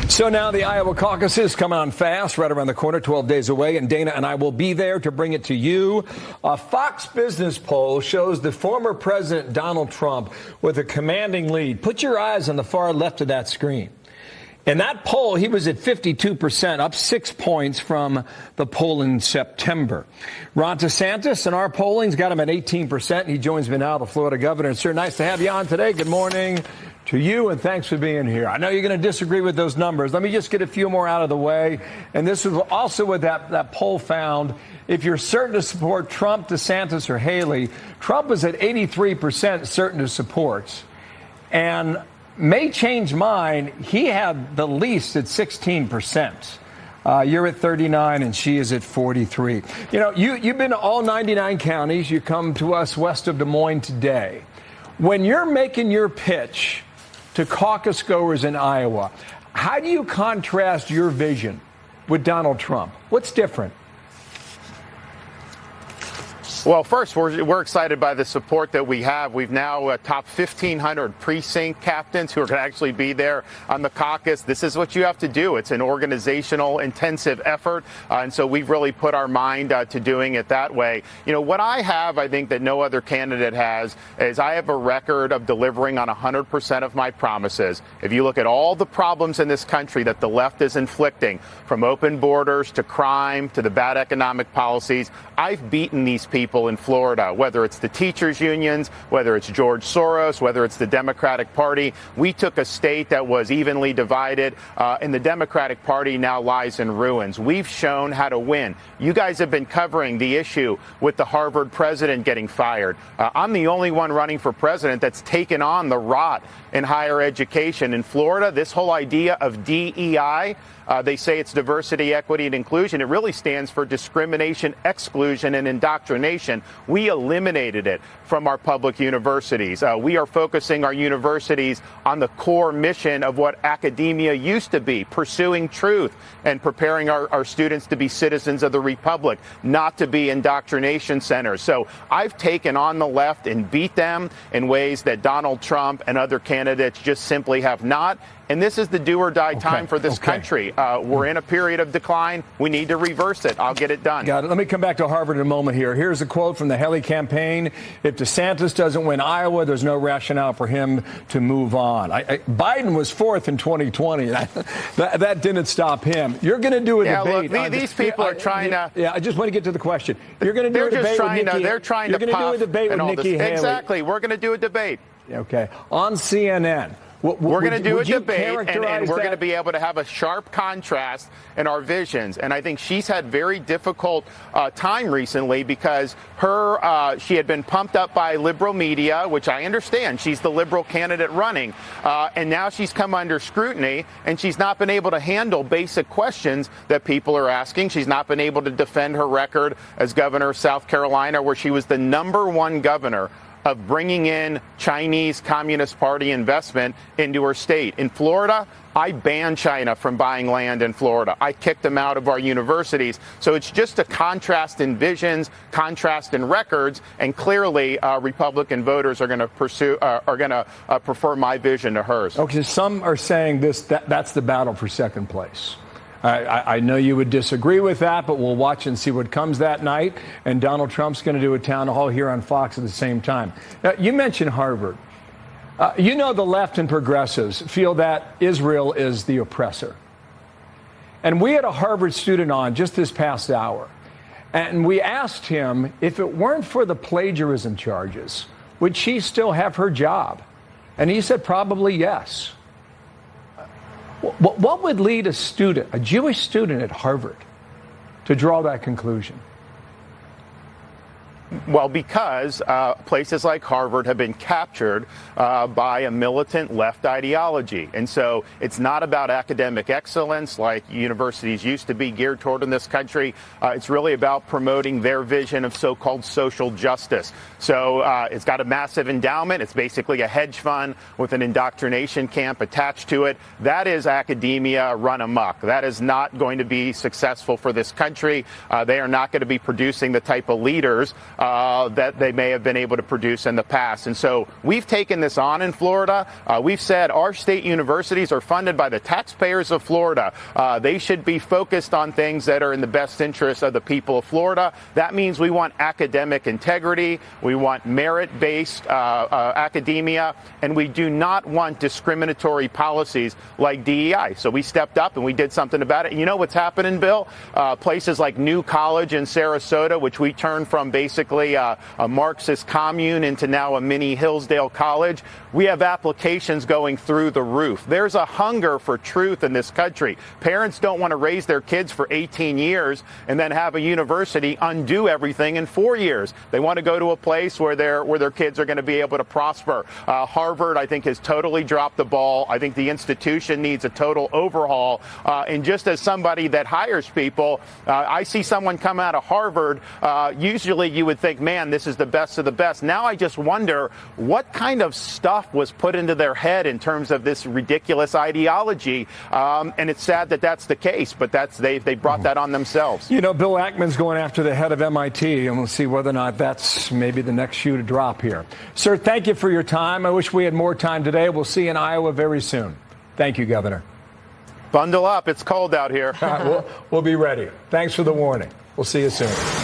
So now the Iowa caucus is coming on fast, right around the corner, 12 days away, and Dana and I will be there to bring it to you. A Fox Business poll shows the former President Donald Trump with a commanding lead. Put your eyes on the far left of that screen. In that poll, he was at 52%, up 6 points from the poll in September. Ron DeSantis in our polling's got him at 18%. He joins me now, the Florida governor. Sir, nice to have you on today. Good morning to you, and thanks for being here. I know you're going to disagree with those numbers. Let me just get a few more out of the way. And this is also what that poll found. If you're certain to support Trump, DeSantis, or Haley, Trump is at 83% certain to support. And may change mine, he had the least at 16%. You're at 39 and she is at 43. You know, you've been to all 99 counties. You come to us west of Des Moines today. When you're making your pitch to caucus goers in Iowa, how do you contrast your vision with Donald Trump? What's different? Well, first, we're excited by the support that we have. We've now topped 1,500 precinct captains who are going to actually be there on the caucus. This is what you have to do. It's an organizational, intensive effort. And so we've really put our mind to doing it that way. You know, what I have, I think that no other candidate has, is I have a record of delivering on 100% of my promises. If you look at all the problems in this country that the left is inflicting, from open borders to crime to the bad economic policies, I've beaten these people in Florida, whether it's the teachers unions, whether it's George Soros, whether it's the Democratic Party. We took a state that was evenly divided, and the Democratic Party now lies in ruins. We've shown how to win. You guys have been covering the issue with the Harvard president getting fired. I'm the only one running for president that's taken on the rot in higher education. In Florida, this whole idea of DEI, they say it's diversity, equity, and inclusion. It really stands for discrimination, exclusion, and indoctrination. We eliminated it from our public universities. We are focusing our universities on the core mission of what academia used to be, pursuing truth and preparing our students to be citizens of the republic, not to be indoctrination centers. So I've taken on the left and beat them in ways that Donald Trump and other candidates just simply have not. And this is the do or die time for this country. We're in a period of decline. We need to reverse it. I'll get it done. Got it. Let me come back to Harvard in a moment here. Here's a quote from the Haley campaign. If DeSantis doesn't win Iowa, there's no rationale for him to move on. Biden was fourth in 2020. That didn't stop him. You're going to do a debate. Look, these people are trying to. Yeah, I just want to get to the question. You're going to do a debate with Nikki. They're trying you're to going to do a debate with Nikki Haley. Exactly. We're going to do a debate. Okay. On CNN. We're going to do a debate, and we're going to be able to have a sharp contrast in our visions. And I think she's had very difficult time recently because she had been pumped up by liberal media, which I understand. She's the liberal candidate running. And now she's come under scrutiny, and she's not been able to handle basic questions that people are asking. She's not been able to defend her record as governor of South Carolina, where she was the #1 governor of bringing in Chinese Communist Party investment into her state. In Florida, I banned China from buying land in Florida. I kicked them out of our universities. So it's just a contrast in visions, contrast in records, and clearly Republican voters are going to prefer my vision to hers. Okay, some are saying that's the battle for second place. I know you would disagree with that, but we'll watch and see what comes that night. And Donald Trump's going to do a town hall here on Fox at the same time. You mentioned Harvard. You know, the left and progressives feel that Israel is the oppressor. And we had a Harvard student on just this past hour. And we asked him, if it weren't for the plagiarism charges, would she still have her job? And he said probably yes. What would lead a Jewish student at Harvard, to draw that conclusion? Well, because places like Harvard have been captured by a militant left ideology. And so it's not about academic excellence like universities used to be geared toward in this country. It's really about promoting their vision of so-called social justice. So it's got a massive endowment. It's basically a hedge fund with an indoctrination camp attached to it. That is academia run amok. That is not going to be successful for this country. They are not going to be producing the type of leaders that they may have been able to produce in the past. And so we've taken this on in Florida. We've said our state universities are funded by the taxpayers of Florida. They should be focused on things that are in the best interest of the people of Florida. That means we want academic integrity. We want merit-based academia, and we do not want discriminatory policies like DEI. So we stepped up and we did something about it. And you know what's happening, Bill? Places like New College in Sarasota, which we turned from basically a Marxist commune into now a mini Hillsdale College, we have applications going through the roof. There's a hunger for truth in this country. Parents don't want to raise their kids for 18 years and then have a university undo everything in 4 years. They want to go to a place where their kids are going to be able to prosper. Harvard, I think, has totally dropped the ball. I think the institution needs a total overhaul. And just as somebody that hires people, I see someone come out of Harvard, usually you would think, man, this is the best of the best. Now I just wonder what kind of stuff was put into their head in terms of this ridiculous ideology. And it's sad that that's the case, but they brought that on themselves. You know, Bill Ackman's going after the head of MIT, and we'll see whether or not that's maybe the next shoe to drop here. Sir, thank you for your time. I wish we had more time today. We'll see you in Iowa very soon. Thank you, Governor. Bundle up. It's cold out here. We'll be ready. Thanks for the warning. We'll see you soon.